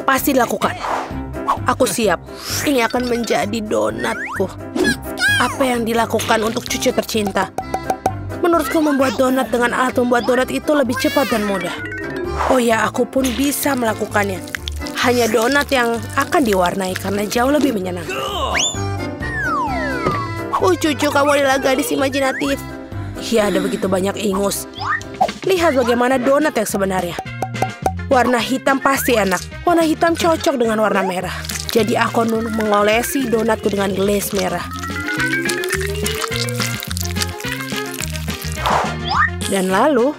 Pasti dilakukan. Aku siap. Ini akan menjadi donatku. Apa yang dilakukan untuk cucu tercinta? Menurutku membuat donat dengan alat membuat donat itu lebih cepat dan mudah. Oh ya, aku pun bisa melakukannya. Hanya donat yang akan diwarnai karena jauh lebih menyenangkan. Cucu, kamu adalah gadis imajinatif. Ya, ada begitu banyak ingus. Lihat bagaimana donat yang sebenarnya. Warna hitam pasti enak. Warna hitam cocok dengan warna merah. Jadi aku mengolesi donatku dengan glaze merah. Dan lalu,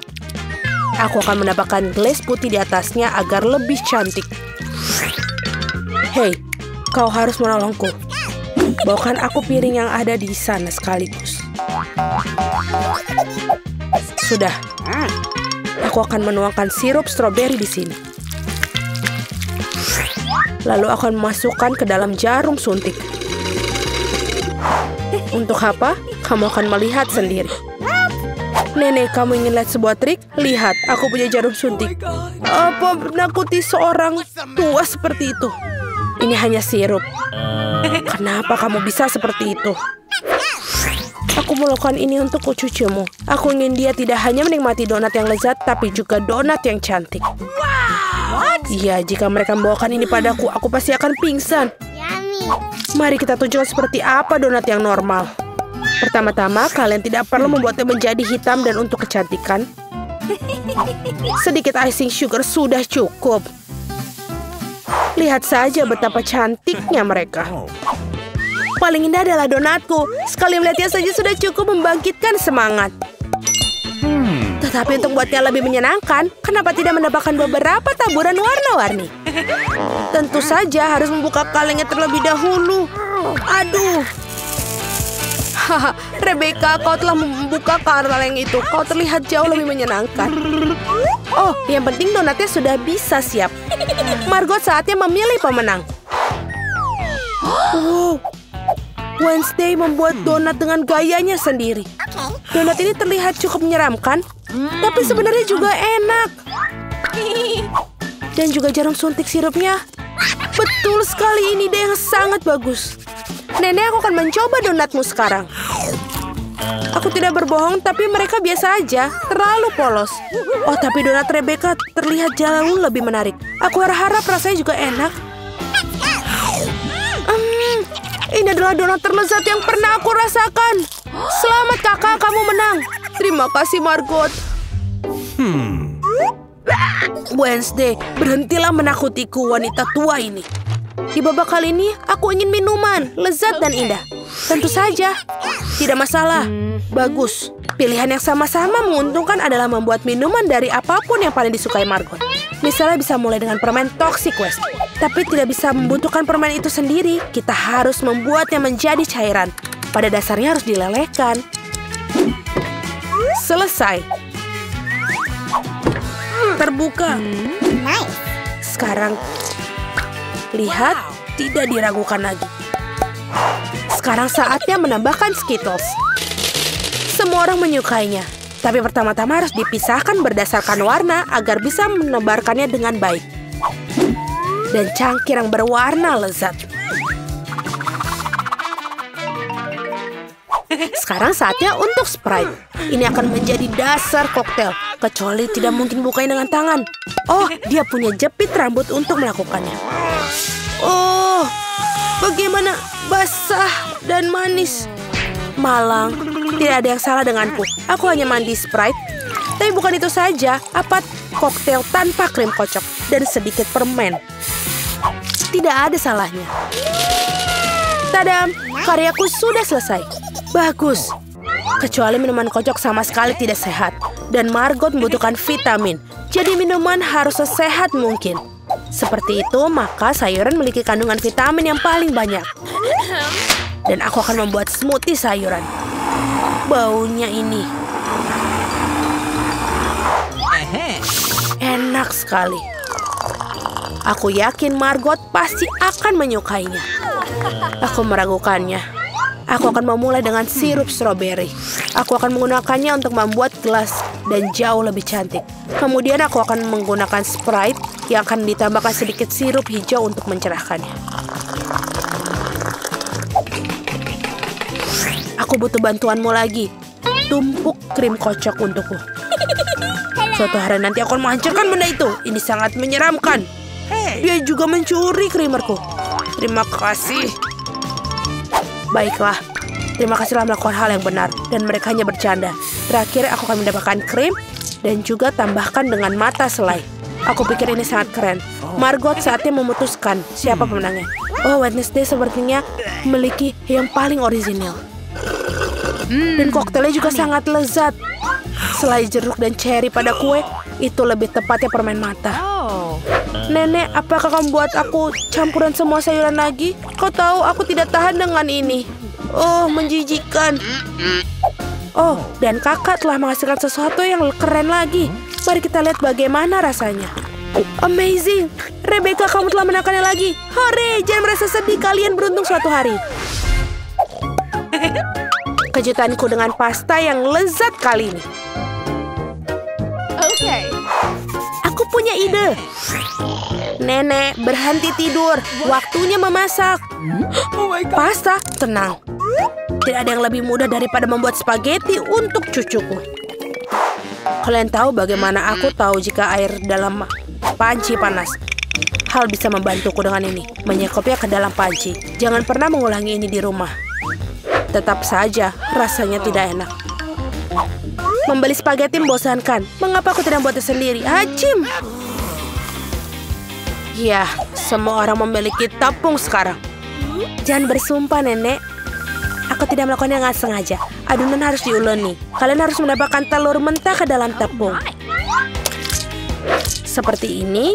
aku akan menambahkan glaze putih di atasnya agar lebih cantik. Hei, kau harus menolongku. Bawakan aku piring yang ada di sana sekaligus. Sudah. Aku akan menuangkan sirup stroberi di sini. Lalu akan memasukkan ke dalam jarum suntik. Untuk apa? Kamu akan melihat sendiri. Nenek, kamu ingin lihat sebuah trik? Lihat, aku punya jarum suntik. Apa menakuti seorang tua seperti itu? Ini hanya sirup. Kenapa kamu bisa seperti itu? Aku melakukan ini untuk cucumu. Aku ingin dia tidak hanya menikmati donat yang lezat, tapi juga donat yang cantik. Iya, jika mereka membawakan ini padaku, aku pasti akan pingsan. Mari kita tunjukkan seperti apa donat yang normal. Pertama-tama, kalian tidak perlu membuatnya menjadi hitam dan untuk kecantikan. Sedikit icing sugar sudah cukup. Lihat saja betapa cantiknya mereka. Paling indah adalah donatku. Sekali melihatnya saja sudah cukup membangkitkan semangat. Tetapi untuk buatnya lebih menyenangkan, kenapa tidak menambahkan beberapa taburan warna-warni? Tentu saja harus membuka kalengnya terlebih dahulu. Aduh. Haha, Rebecca, kau telah membuka kaleng itu. Kau terlihat jauh lebih menyenangkan. Oh, yang penting donatnya sudah bisa siap. Margot, saatnya memilih pemenang. Wow. Wednesday membuat donat dengan gayanya sendiri. Donat ini terlihat cukup menyeramkan, tapi sebenarnya juga enak. Dan juga jarum suntik sirupnya. Betul sekali, ini ide yang sangat bagus. Nenek, aku akan mencoba donatmu sekarang. Aku tidak berbohong, tapi mereka biasa aja, terlalu polos. Oh, tapi donat Rebecca terlihat jauh lebih menarik. Aku harap rasanya juga enak. Ini adalah donat terlezat yang pernah aku rasakan. Selamat kakak, kamu menang. Terima kasih, Margot. Wednesday, berhentilah menakutiku wanita tua ini. Di babak kali ini, aku ingin minuman, lezat dan indah. Tentu saja, tidak masalah. Bagus. Pilihan yang sama-sama menguntungkan adalah membuat minuman dari apapun yang paling disukai Margot. Misalnya bisa mulai dengan permen Toxic Waste. Tapi tidak bisa membutuhkan permen itu sendiri. Kita harus membuatnya menjadi cairan. Pada dasarnya harus dilelehkan. Selesai. Terbuka. Sekarang, lihat, tidak diragukan lagi. Sekarang saatnya menambahkan Skittles. Semua orang menyukainya. Tapi pertama-tama harus dipisahkan berdasarkan warna agar bisa menebarkannya dengan baik. Dan cangkir yang berwarna lezat. Sekarang saatnya untuk Sprite. Ini akan menjadi dasar koktail. Kecuali tidak mungkin bukanya dengan tangan. Oh, dia punya jepit rambut untuk melakukannya. Oh, bagaimana basah dan manis. Malang, tidak ada yang salah denganku. Aku hanya mandi Sprite. Tapi bukan itu saja, apa koktail tanpa krim kocok dan sedikit permen. Tidak ada salahnya. Tadam, karyaku sudah selesai. Bagus. Kecuali minuman kocok sama sekali tidak sehat. Dan Margot membutuhkan vitamin. Jadi minuman harus sesehat mungkin. Seperti itu, maka sayuran memiliki kandungan vitamin yang paling banyak. Dan aku akan membuat smoothie sayuran. Baunya ini. Enak sekali. Aku yakin Margot pasti akan menyukainya. Aku meragukannya. Aku akan memulai dengan sirup stroberi. Aku akan menggunakannya untuk membuat gelas dan jauh lebih cantik. Kemudian aku akan menggunakan Sprite yang akan ditambahkan sedikit sirup hijau untuk mencerahkannya. Aku butuh bantuanmu lagi. Tumpuk krim kocok untukku. Suatu hari nanti aku akan menghancurkan benda itu. Ini sangat menyeramkan. Dia juga mencuri krimerku. Terima kasih. Baiklah. Terima kasih telah melakukan hal yang benar. Dan mereka hanya bercanda. Terakhir aku akan mendapatkan krim. Dan juga tambahkan dengan mata selai. Aku pikir ini sangat keren. Margot saatnya memutuskan siapa pemenangnya. Oh, Wednesday sepertinya memiliki yang paling orisinil. Dan koktelnya juga sangat lezat. Selai jeruk dan cherry pada kue, itu lebih tepatnya permen mata. Nenek, apakah kamu buat aku campuran semua sayuran lagi? Kau tahu aku tidak tahan dengan ini. Oh, menjijikan. Oh, dan kakak telah menghasilkan sesuatu yang keren lagi. Mari kita lihat bagaimana rasanya. Amazing. Rebecca, kamu telah menangkannya lagi. Hore, jangan merasa sedih, kalian beruntung suatu hari. Kejutanku dengan pasta yang lezat kali ini. Aku punya ide. Nenek, berhenti tidur. Waktunya memasak. Pasta, tenang. Tidak ada yang lebih mudah daripada membuat spaghetti untuk cucuku. Kalian tahu bagaimana aku tahu jika air dalam panci panas? Hal bisa membantuku dengan ini. Menyekopnya ke dalam panci. Jangan pernah mengulangi ini di rumah. Tetap saja, rasanya tidak enak. Membeli spaghetti membosankan. Mengapa aku tidak membuatnya sendiri? Hacim! Ya, semua orang memiliki tepung sekarang. Jangan bersumpah, Nenek. Aku tidak melakukannya dengan sengaja. Adonan harus diuleni. Kalian harus menambahkan telur mentah ke dalam tepung. Seperti ini.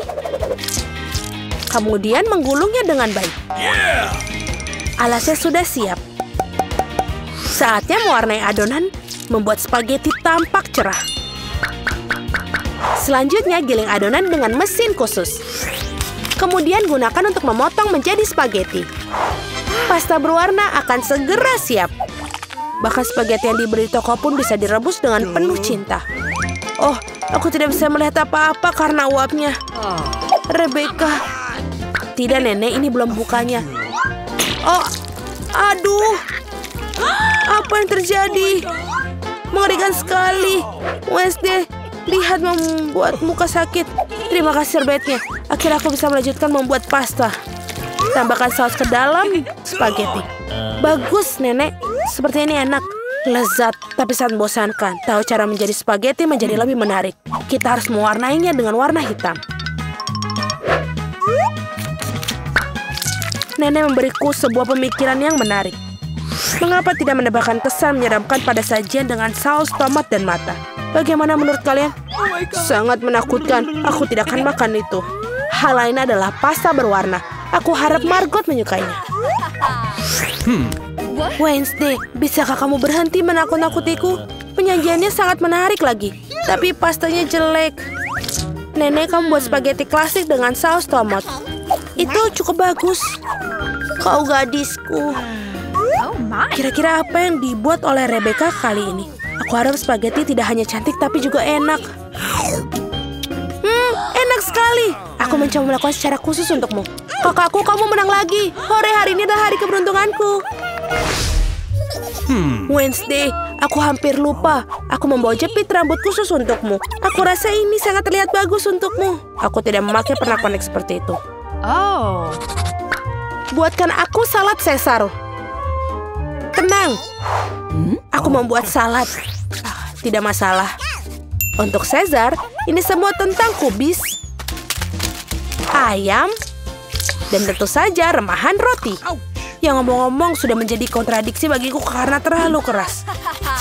Kemudian menggulungnya dengan baik. Alasnya sudah siap. Saatnya mewarnai adonan, membuat spaghetti tampak cerah. Selanjutnya giling adonan dengan mesin khusus. Kemudian gunakan untuk memotong menjadi spaghetti. Pasta berwarna akan segera siap. Bahkan spaghetti yang diberi toko pun bisa direbus dengan penuh cinta. Oh, aku tidak bisa melihat apa-apa karena uapnya. Rebecca. Tidak, Nenek, ini belum bukanya. Oh, aduh. Apa yang terjadi? Mengerikan sekali. Wednesday, lihat membuat muka sakit. Terima kasih serbetnya. Akhirnya aku bisa melanjutkan membuat pasta. Tambahkan saus ke dalam spaghetti. Bagus, Nenek. Seperti ini enak. Lezat, tapi sangat membosankan. Tahu cara menjadi spaghetti menjadi lebih menarik. Kita harus mewarnainya dengan warna hitam. Nenek memberiku sebuah pemikiran yang menarik. Mengapa tidak menambahkan kesan menyeramkan pada sajian dengan saus tomat dan mata? Bagaimana menurut kalian? Sangat menakutkan. Aku tidak akan makan itu. Hal lain adalah pasta berwarna. Aku harap Margot menyukainya. Wednesday, bisakah kamu berhenti menakut-nakutiku? Penyajiannya sangat menarik lagi. Tapi pastanya jelek. Nenek, kamu buat spaghetti klasik dengan saus tomat. Itu cukup bagus. Kau gadisku. Kira-kira apa yang dibuat oleh Rebecca kali ini? Aku harap spaghetti tidak hanya cantik tapi juga enak. Enak sekali. Aku mencoba melakukan secara khusus untukmu. Kakakku, kamu menang lagi. Hore, hari ini adalah hari keberuntunganku. Wednesday, aku hampir lupa. Aku membawa jepit rambut khusus untukmu. Aku rasa ini sangat terlihat bagus untukmu. Aku tidak memakai pernak-pernik seperti itu. Oh. Buatkan aku salad Caesar. Tenang. Aku membuat salad. Tidak masalah. Untuk Caesar, ini semua tentang kubis, ayam, dan tentu saja remahan roti. Yang ngomong-ngomong sudah menjadi kontradiksi bagiku karena terlalu keras.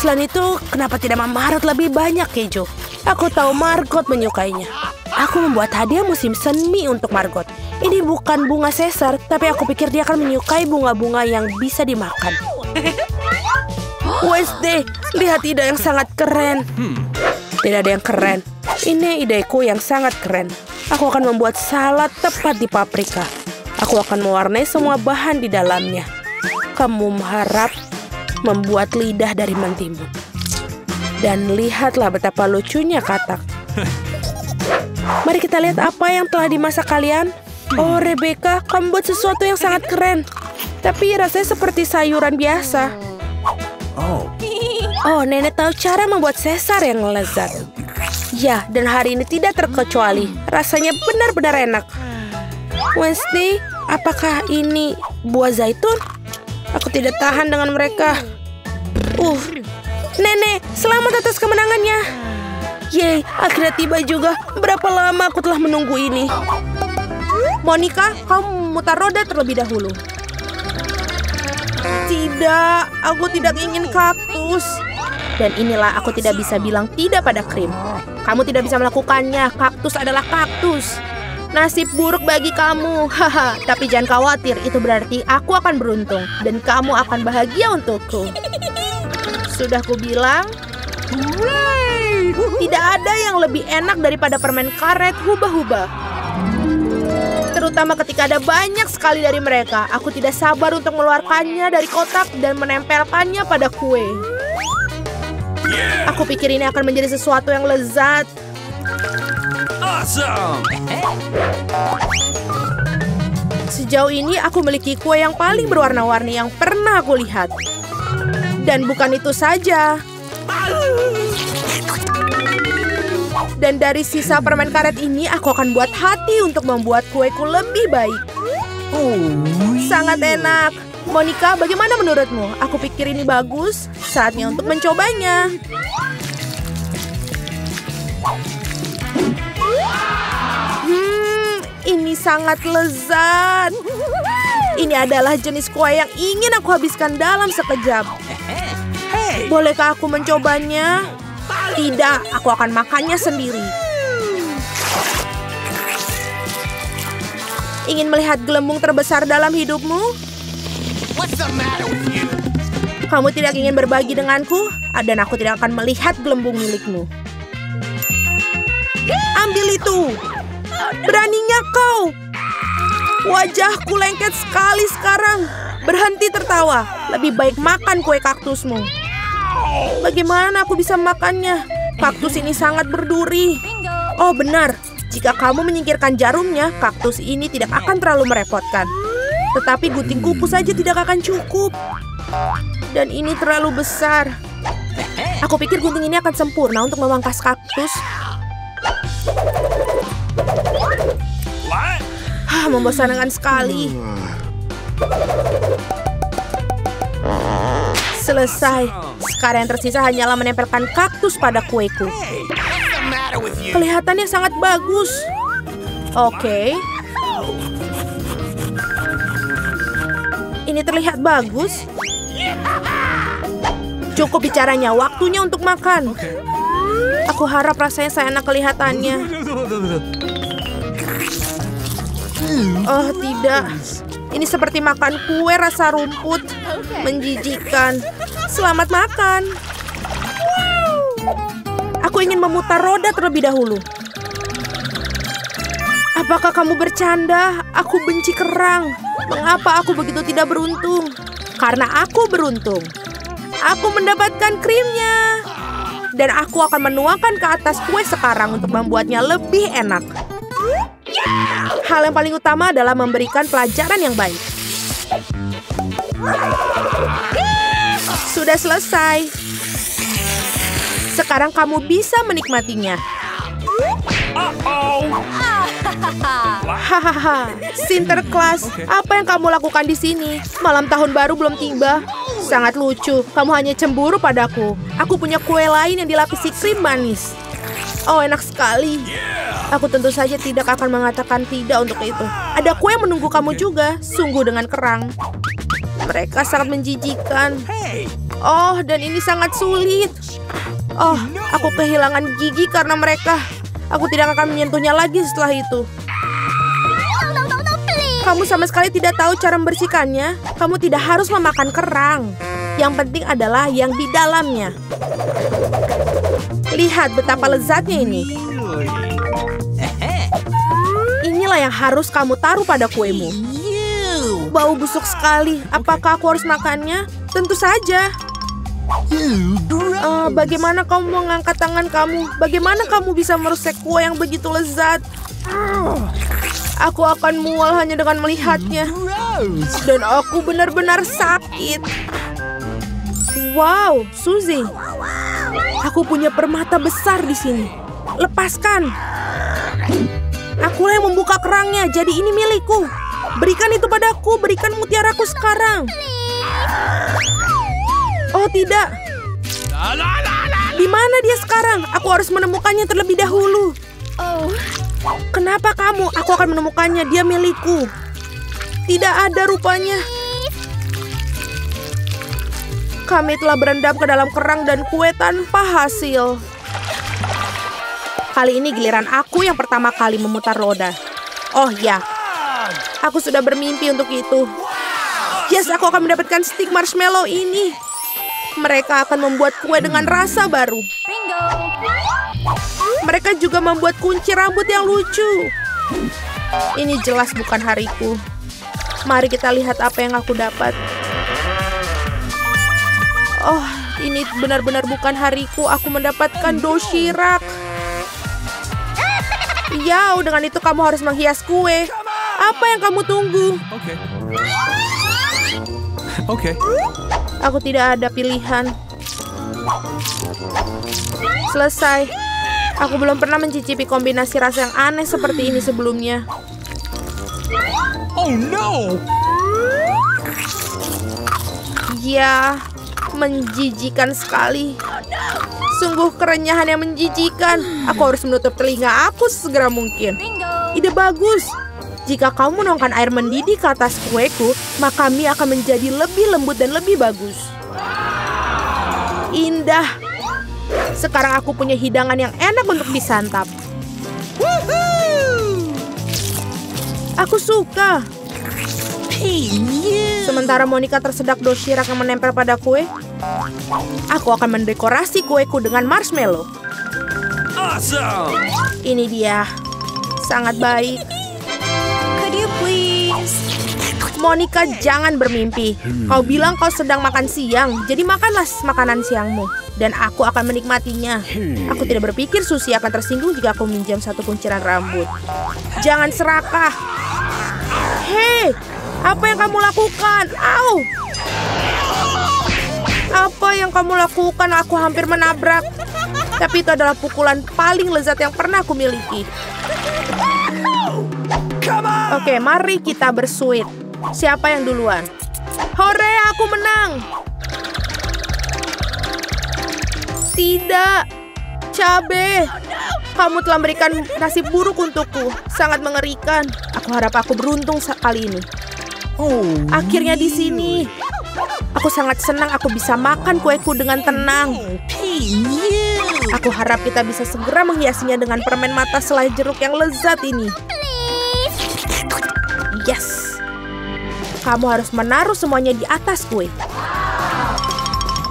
Selain itu, kenapa tidak memarut lebih banyak keju? Aku tahu Margot menyukainya. Aku membuat hadiah musim semi untuk Margot. Ini bukan bunga Caesar, tapi aku pikir dia akan menyukai bunga-bunga yang bisa dimakan. Wednesday, lihat ide yang sangat keren. Tidak ada yang keren. Ini ideku yang sangat keren. Aku akan membuat salad tepat di paprika. Aku akan mewarnai semua bahan di dalamnya. Kamu harap membuat lidah dari mentimun. Dan lihatlah betapa lucunya katak. Mari kita lihat apa yang telah dimasak kalian. Oh, Rebecca, kamu buat sesuatu yang sangat keren. Tapi rasanya seperti sayuran biasa. Oh, nenek tahu cara membuat Caesar yang lezat. Ya, dan hari ini tidak terkecuali. Rasanya benar-benar enak. Wednesday, apakah ini buah zaitun? Aku tidak tahan dengan mereka. Nenek, selamat atas kemenangannya. Yeay, akhirnya tiba juga. Berapa lama aku telah menunggu ini. Monica, kamu memutar roda terlebih dahulu. Tidak, aku tidak ingin kaktus. Dan inilah aku tidak bisa bilang tidak pada krim. Kamu tidak bisa melakukannya. Kaktus adalah kaktus. Nasib buruk bagi kamu. Haha, tapi jangan khawatir. Itu berarti aku akan beruntung. Dan kamu akan bahagia untukku. Sudah kubilang. Tidak ada yang lebih enak daripada permen karet hubah-hubah. Terutama ketika ada banyak sekali dari mereka. Aku tidak sabar untuk mengeluarkannya dari kotak dan menempelkannya pada kue. Aku pikir ini akan menjadi sesuatu yang lezat. Awesome. Sejauh ini aku memiliki kue yang paling berwarna-warni yang pernah aku lihat. Dan bukan itu saja. Dan dari sisa permen karet ini, aku akan buat hati untuk membuat kueku lebih baik. Sangat enak. Monica, bagaimana menurutmu? Aku pikir ini bagus. Saatnya untuk mencobanya. Ini sangat lezat. Ini adalah jenis kue yang ingin aku habiskan dalam sekejap. Bolehkah aku mencobanya? Tidak, aku akan makannya sendiri. Ingin melihat gelembung terbesar dalam hidupmu? Kamu tidak ingin berbagi denganku? Dan aku tidak akan melihat gelembung milikmu. Ambil itu! Beraninya kau! Wajahku lengket sekali sekarang. Berhenti tertawa. Lebih baik makan kue kaktusmu. Bagaimana aku bisa makannya? Kaktus ini sangat berduri. Oh benar, jika kamu menyingkirkan jarumnya, kaktus ini tidak akan terlalu merepotkan. Tetapi gunting kuku saja tidak akan cukup. Dan ini terlalu besar. Aku pikir gunting ini akan sempurna untuk memangkas kaktus. Membosankan sekali. Selesai. Sekarang yang tersisa hanyalah menempelkan kaktus pada kueku. Kelihatannya sangat bagus. Oke. Ini terlihat bagus. Cukup bicaranya, waktunya untuk makan. Aku harap rasanya seenak kelihatannya. Oh tidak. Ini seperti makan kue rasa rumput. Menjijikkan. Selamat makan. Aku ingin memutar roda terlebih dahulu. Apakah kamu bercanda? Aku benci kerang. Mengapa aku begitu tidak beruntung? Karena aku beruntung. Aku mendapatkan krimnya. Dan aku akan menuangkan ke atas kue sekarang untuk membuatnya lebih enak. Hal yang paling utama adalah memberikan pelajaran yang baik. Sudah selesai. Sekarang kamu bisa menikmatinya. Hahaha, Sinterklas, apa yang kamu lakukan di sini? Malam tahun baru belum tiba. Sangat lucu, kamu hanya cemburu padaku. Aku punya kue lain yang dilapisi krim manis. Oh, enak sekali. Aku tentu saja tidak akan mengatakan tidak untuk itu. Ada kue yang menunggu kamu juga, sungguh dengan kerang. Mereka sangat menjijikan. Oh, dan ini sangat sulit. Oh, aku kehilangan gigi karena mereka. Aku tidak akan menyentuhnya lagi setelah itu. Kamu sama sekali tidak tahu cara membersihkannya. Kamu tidak harus memakan kerang. Yang penting adalah yang di dalamnya. Lihat betapa lezatnya ini. Inilah yang harus kamu taruh pada kuemu. Bau busuk sekali. Apakah aku harus makannya? Tentu saja. Bagaimana kamu mengangkat tangan kamu? Bagaimana kamu bisa merusak kue yang begitu lezat? Aku akan mual hanya dengan melihatnya. Dan aku benar-benar sakit. Wow, Suzy. Aku punya permata besar di sini. Lepaskan. Akulah yang membuka kerangnya, jadi ini milikku. Berikan itu padaku, berikan mutiaraku sekarang. Oh tidak. Di mana dia sekarang? Aku harus menemukannya terlebih dahulu. Kenapa kamu? Aku akan menemukannya, dia milikku. Tidak ada rupanya. Kami telah berendam ke dalam kerang dan kue tanpa hasil. Kali ini giliran aku yang pertama kali memutar roda. Oh ya, aku sudah bermimpi untuk itu. Yes, aku akan mendapatkan stik marshmallow ini. Mereka akan membuat kue dengan rasa baru. Mereka juga membuat kunci rambut yang lucu. Ini jelas bukan hariku. Mari kita lihat apa yang aku dapat. Oh, ini benar-benar bukan hariku. Aku mendapatkan doshirak. Ya, dengan itu kamu harus menghias kue. Apa yang kamu tunggu? Oke. Aku tidak ada pilihan. Selesai. Aku belum pernah mencicipi kombinasi rasa yang aneh seperti ini sebelumnya. Oh no. Ya, menjijikan sekali. Sungguh kerenyahan yang menjijikan. Aku harus menutup telinga aku sesegera mungkin. Ide bagus. Jika kamu menuangkan air mendidih ke atas kueku, maka mie akan menjadi lebih lembut dan lebih bagus. Indah. Sekarang aku punya hidangan yang enak untuk disantap. Aku suka. Sementara Monica tersedak doshirak yang menempel pada kue, aku akan mendekorasi kueku dengan marshmallow. Awesome. Ini dia. Sangat baik. Could you please? Monica, jangan bermimpi. Kau bilang kau sedang makan siang, jadi makanlah makanan siangmu. Dan aku akan menikmatinya. Aku tidak berpikir Suzy akan tersinggung jika aku minjam satu kunciran rambut. Jangan serakah. Hei, apa yang kamu lakukan? Au! Apa yang kamu lakukan? Aku hampir menabrak. Tapi itu adalah pukulan paling lezat yang pernah aku miliki. Oke, mari kita bersuit. Siapa yang duluan? Hore, aku menang! Tidak, cabe. Kamu telah memberikan nasib buruk untukku. Sangat mengerikan. Aku harap aku beruntung kali ini. Akhirnya di sini. Aku sangat senang aku bisa makan kueku dengan tenang. Aku harap kita bisa segera menghiasinya dengan permen mata selai jeruk yang lezat ini. Yes. Kamu harus menaruh semuanya di atas kue.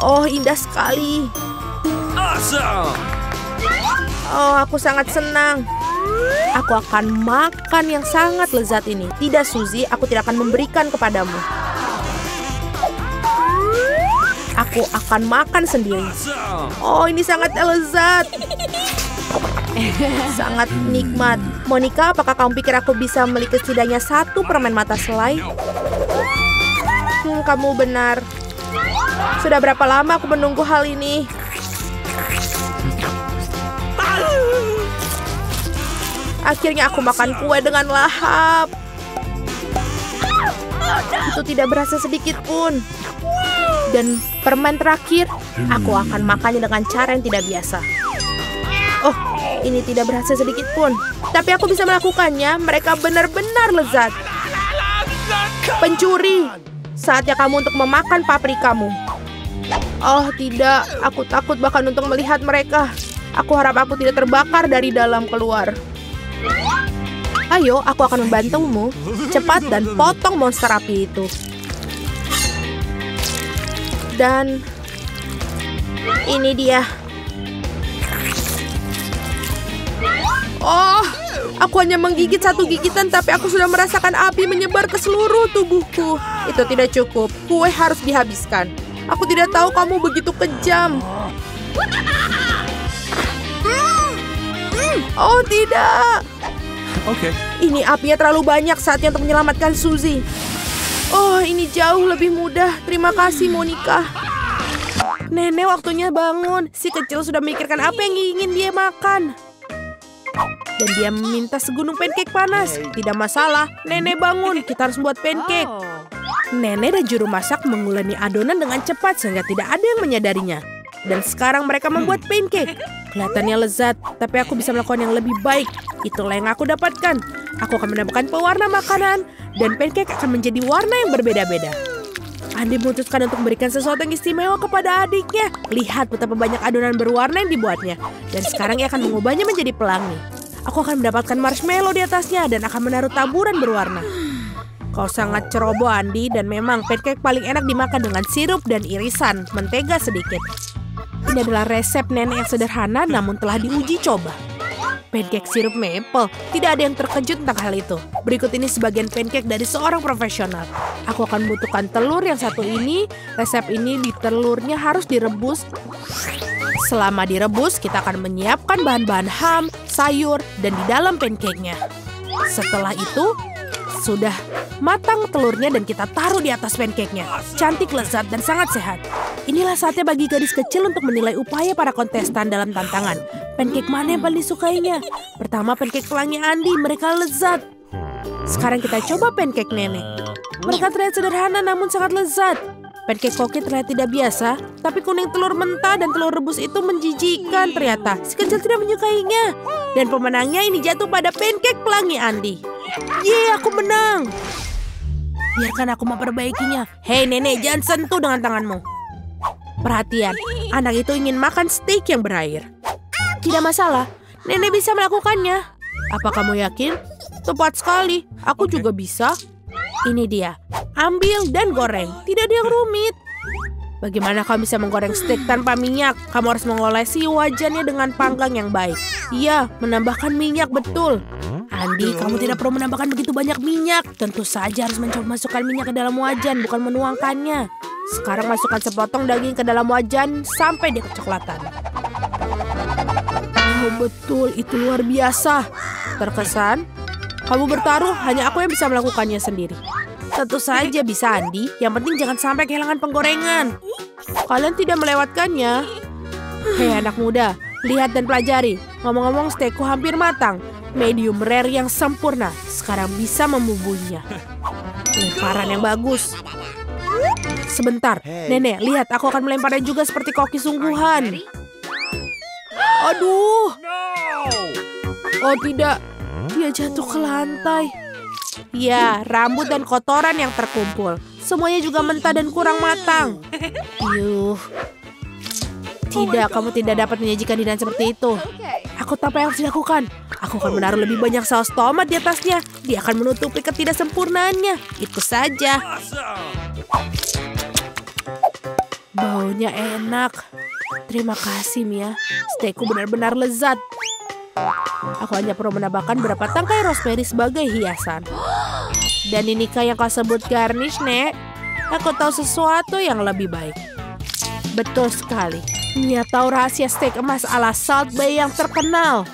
Oh, indah sekali. Awesome. Oh, aku sangat senang. Aku akan makan yang sangat lezat ini. Tidak, Suzy, aku tidak akan memberikan kepadamu. Aku akan makan sendiri. Oh, ini sangat lezat. Sangat nikmat. Monica, apakah kamu pikir aku bisa memiliki setidaknya satu permen mata selai? Kamu benar. Sudah berapa lama aku menunggu hal ini? Akhirnya aku makan kue dengan lahap. Itu tidak berasa sedikit pun. Dan permen terakhir, aku akan makannya dengan cara yang tidak biasa. Oh, ini tidak berasa sedikit pun. Tapi aku bisa melakukannya. Mereka benar-benar lezat. Pencuri, saatnya kamu untuk memakan paprikamu. Oh tidak, aku takut bahkan untuk melihat mereka. Aku harap aku tidak terbakar dari dalam keluar. Ayo, aku akan membantumu. Cepat dan potong monster api itu. Dan ini dia. Oh, aku hanya menggigit satu gigitan, tapi aku sudah merasakan api menyebar ke seluruh tubuhku. Itu tidak cukup. Kue harus dihabiskan. Aku tidak tahu kamu begitu kejam. Oh tidak. Okay. Ini apinya terlalu banyak, saatnya untuk menyelamatkan Suzy. Oh, ini jauh lebih mudah. Terima kasih, Monica. Nenek waktunya bangun. Si kecil sudah memikirkan apa yang ingin dia makan. Dan dia meminta segunung pancake panas. Tidak masalah, Nenek bangun. Kita harus buat pancake. Nenek dan juru masak menguleni adonan dengan cepat sehingga tidak ada yang menyadarinya. Dan sekarang mereka membuat pancake. Kelihatannya lezat, tapi aku bisa melakukan yang lebih baik. Itulah yang aku dapatkan. Aku akan menambahkan pewarna makanan, dan pancake akan menjadi warna yang berbeda-beda. Andi memutuskan untuk memberikan sesuatu yang istimewa kepada adiknya. Lihat betapa banyak adonan berwarna yang dibuatnya. Dan sekarang ia akan mengubahnya menjadi pelangi. Aku akan mendapatkan marshmallow di atasnya dan akan menaruh taburan berwarna. Kau sangat ceroboh, Andi, dan memang pancake paling enak dimakan dengan sirup dan irisan mentega sedikit. Ini adalah resep nenek yang sederhana namun telah diuji coba. Pancake sirup maple, tidak ada yang terkejut tentang hal itu. Berikut ini sebagian pancake dari seorang profesional. Aku akan membutuhkan telur yang satu ini. Resep ini di telurnya harus direbus. Selama direbus, kita akan menyiapkan bahan-bahan ham, sayur, dan di dalam pancake-nya. Setelah itu, sudah matang telurnya dan kita taruh di atas pancake-nya. Cantik, lezat, dan sangat sehat. Inilah saatnya bagi gadis kecil untuk menilai upaya para kontestan dalam tantangan. Pancake mana yang paling disukainya? Pertama, pancake pelangi Andi. Mereka lezat. Sekarang kita coba pancake nenek. Mereka terlihat sederhana namun sangat lezat. Pancake koki terlihat tidak biasa, tapi kuning telur mentah dan telur rebus itu menjijikan ternyata. Si kecil tidak menyukainya. Dan pemenangnya ini jatuh pada pancake pelangi Andi. Yeay, aku menang. Biarkan aku memperbaikinya. Hei nenek, jangan sentuh dengan tanganmu. Perhatian, anak itu ingin makan steak yang berair. Tidak masalah, nenek bisa melakukannya. Apa kamu yakin? Tepat sekali, aku juga bisa. Ini dia, ambil dan goreng. Tidak ada yang rumit. Bagaimana kamu bisa menggoreng steak tanpa minyak? Kamu harus mengolesi wajannya dengan panggang yang baik. Iya, menambahkan minyak betul. Andi, kamu tidak perlu menambahkan begitu banyak minyak. Tentu saja harus mencoba masukkan minyak ke dalam wajan, bukan menuangkannya. Sekarang masukkan sepotong daging ke dalam wajan sampai dia kecoklatan. Oh betul, itu luar biasa. Terkesan, kamu bertaruh, hanya aku yang bisa melakukannya sendiri. Tentu saja bisa, Andi. Yang penting jangan sampai kehilangan penggorengan. Kalian tidak melewatkannya. Hei anak muda, lihat dan pelajari. Ngomong-ngomong, steakku hampir matang. Medium rare yang sempurna. Sekarang bisa membubuhinya. Lemparan yang bagus. Sebentar, nenek, lihat aku akan melemparnya juga seperti koki sungguhan. Aduh. Oh tidak, dia jatuh ke lantai. Ya, rambut dan kotoran yang terkumpul. Semuanya juga mentah dan kurang matang. Yuh. Tidak, kamu tidak dapat menyajikan hidangan seperti itu. Aku tahu apa yang harus dilakukan. Aku akan menaruh lebih banyak saus tomat di atasnya. Dia akan menutupi ketidaksempurnaannya. Itu saja. Baunya enak. Terima kasih, Mia. Steakku benar-benar lezat. Aku hanya perlu menambahkan beberapa tangkai rosemary sebagai hiasan. Dan inikah yang kau sebut garnish, Nek? Aku tahu sesuatu yang lebih baik. Betul sekali. Mia tahu rahasia steak emas ala Salt Bae yang terkenal.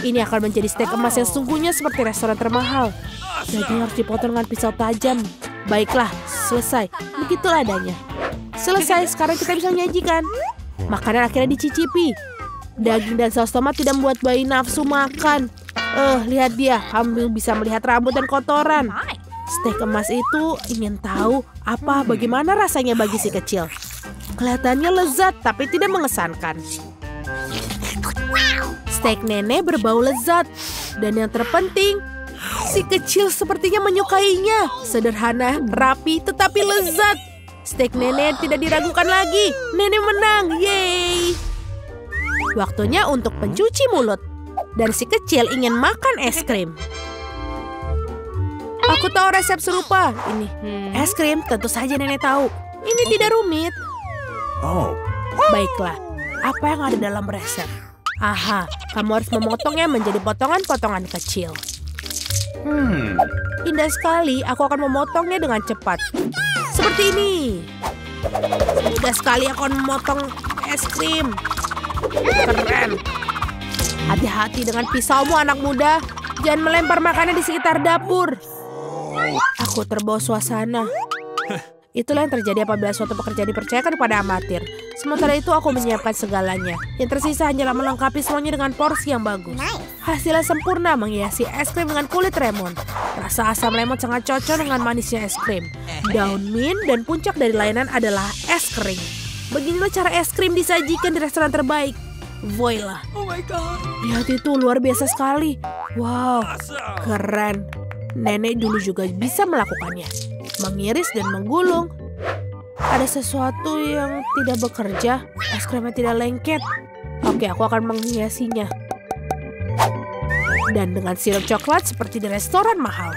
Ini akan menjadi steak emas yang sungguhnya seperti restoran termahal. Daging harus dipotong dengan pisau tajam. Baiklah, selesai. Begitulah adanya. Selesai, sekarang kita bisa menyajikan. Makanan akhirnya dicicipi. Daging dan saus tomat tidak membuat bayi nafsu makan. Lihat dia, kamu bisa melihat rambut dan kotoran. Steak emas itu ingin tahu bagaimana rasanya bagi si kecil. Kelihatannya lezat tapi tidak mengesankan. Steak nenek berbau lezat. Dan yang terpenting, si kecil sepertinya menyukainya. Sederhana, rapi, tetapi lezat. Steak nenek tidak diragukan lagi. Nenek menang, yeay. Waktunya untuk pencuci mulut. Dan si kecil ingin makan es krim. Aku tahu resep serupa. Ini es krim, tentu saja nenek tahu. Ini tidak rumit. Oh. Baiklah, apa yang ada dalam resep? Aha, kamu harus memotongnya menjadi potongan-potongan kecil. Indah sekali, aku akan memotongnya dengan cepat. Seperti ini. Mudah sekali aku memotong es krim. Keren. Hati-hati dengan pisaumu anak muda. Jangan melempar makanan di sekitar dapur. Aku terbawa suasana. Itulah yang terjadi apabila suatu pekerjaan dipercayakan kepada amatir. Sementara itu aku menyiapkan segalanya. Yang tersisa hanyalah melengkapi semuanya dengan porsi yang bagus. Hasilnya sempurna menghiasi es krim dengan kulit lemon. Rasa asam lemon sangat cocok dengan manisnya es krim. Daun mint dan puncak dari layanan adalah es krim. Beginilah cara es krim disajikan di restoran terbaik. Voila. Oh my God. Lihat itu, luar biasa sekali. Wow, keren. Nenek dulu juga bisa melakukannya. Mengiris dan menggulung. Ada sesuatu yang tidak bekerja. Es krimnya tidak lengket. Oke, aku akan menghiasinya. Dan dengan sirup coklat seperti di restoran mahal.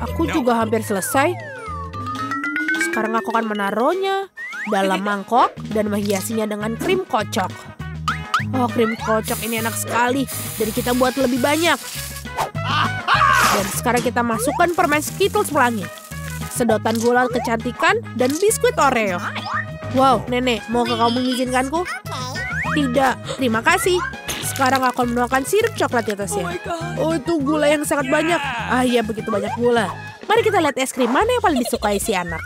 Aku juga hampir selesai. Sekarang aku akan menaruhnya dalam mangkok dan menghiasinya dengan krim kocok. Oh, krim kocok ini enak sekali. Jadi kita buat lebih banyak. Dan sekarang kita masukkan permen Skittles pelangi, sedotan gula kecantikan, dan biskuit Oreo. Wow, Nenek, mau kamu mengizinkanku? Tidak, terima kasih. Sekarang aku akan menuangkan sirup coklat di atasnya. Oh, itu gula yang sangat banyak. Ah iya, begitu banyak gula. Mari kita lihat es krim mana yang paling disukai si anak.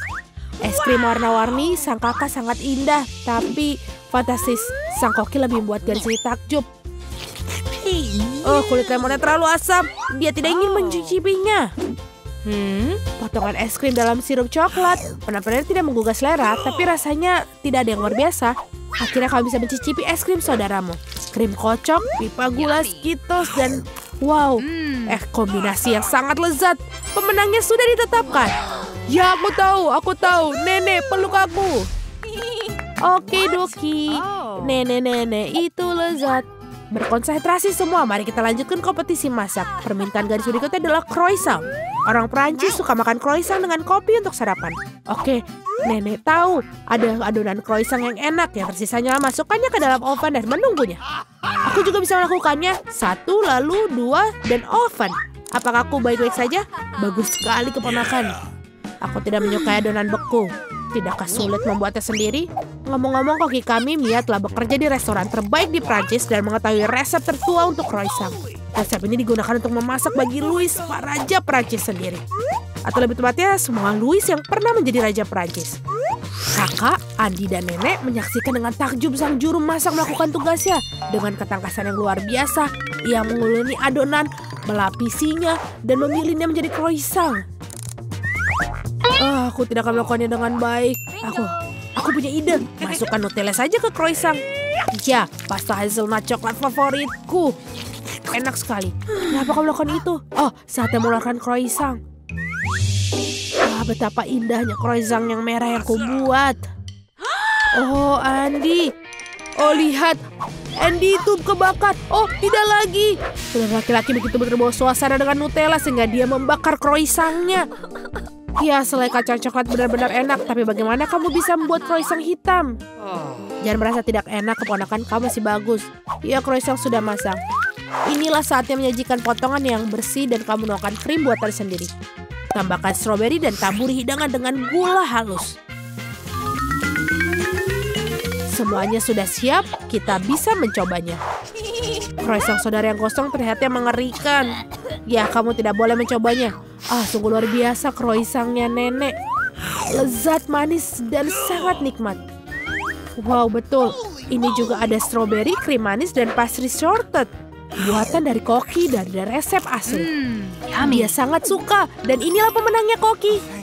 Es krim warna-warni, sang kakak sangat indah. Tapi fantastis, sang koki lebih membuat garis ini takjub. Oh, kulit lemonnya terlalu asam. Dia tidak ingin mencicipinya. Potongan es krim dalam sirup coklat. Penampilannya tidak menggugah selera, tapi rasanya tidak ada yang luar biasa. Akhirnya kamu bisa mencicipi es krim saudaramu. Krim kocok, pipa gula, Skittles, dan wow, kombinasi yang sangat lezat. Pemenangnya sudah ditetapkan. Ya, aku tahu. Nenek, peluk aku. Oke, Doki. Nenek, itu lezat. Berkonsentrasi semua, mari kita lanjutkan kompetisi masak. Permintaan gadis berikutnya adalah croissant. Orang Prancis suka makan croissant dengan kopi untuk sarapan. Oke, Nenek tahu ada adonan croissant yang enak. Yang tersisanya masukkannya ke dalam oven dan menunggunya. Aku juga bisa melakukannya. 1, lalu 2, dan oven. Apakah aku baik-baik saja? Bagus sekali keponakan. Aku tidak menyukai adonan beku. Tidakkah sulit membuatnya sendiri? Ngomong-ngomong, koki kami Mia telah bekerja di restoran terbaik di Prancis dan mengetahui resep tertua untuk croissant. Resep ini digunakan untuk memasak bagi Louis, Pak Raja Prancis sendiri. Atau lebih tepatnya, semua Louis yang pernah menjadi Raja Prancis. Kakak, Andi, dan Nenek menyaksikan dengan takjub sang juru masak melakukan tugasnya. Dengan ketangkasan yang luar biasa, ia menguleni adonan, melapisinya, dan memilihnya menjadi croissant. Aku tidak akan melakukannya dengan baik. Aku punya ide. Masukkan Nutella saja ke croissant. Ya, pasta hazelnut coklat favoritku. Enak sekali. Kenapa kamu melakukan itu? Oh, saatnya mengeluarkan croissant. Betapa indahnya croissant yang merah yang kubuat. Oh, Andi. Oh, lihat. Andy itu kebakar. Oh, tidak lagi. Sudah laki-laki begitu terbawa suasana dengan Nutella sehingga dia membakar croissantnya. Ya, selai kacang coklat benar-benar enak. Tapi bagaimana kamu bisa membuat croissant hitam? Jangan merasa tidak enak, keponakan kamu masih bagus. Ya, croissant sudah masak. Inilah saatnya menyajikan potongan yang bersih dan kamu menuangkan krim buatan sendiri. Tambahkan stroberi dan taburi hidangan dengan gula halus. Semuanya sudah siap, kita bisa mencobanya. Croissant saudara yang kosong terlihat mengerikan. Ya, kamu tidak boleh mencobanya. Sungguh luar biasa croissantnya Nenek. Lezat, manis, dan sangat nikmat. Wow, betul. Ini juga ada stroberi, krim manis, dan pastry shortbread. Buatan dari koki dari resep asli. Dia sangat suka. Dan inilah pemenangnya, koki.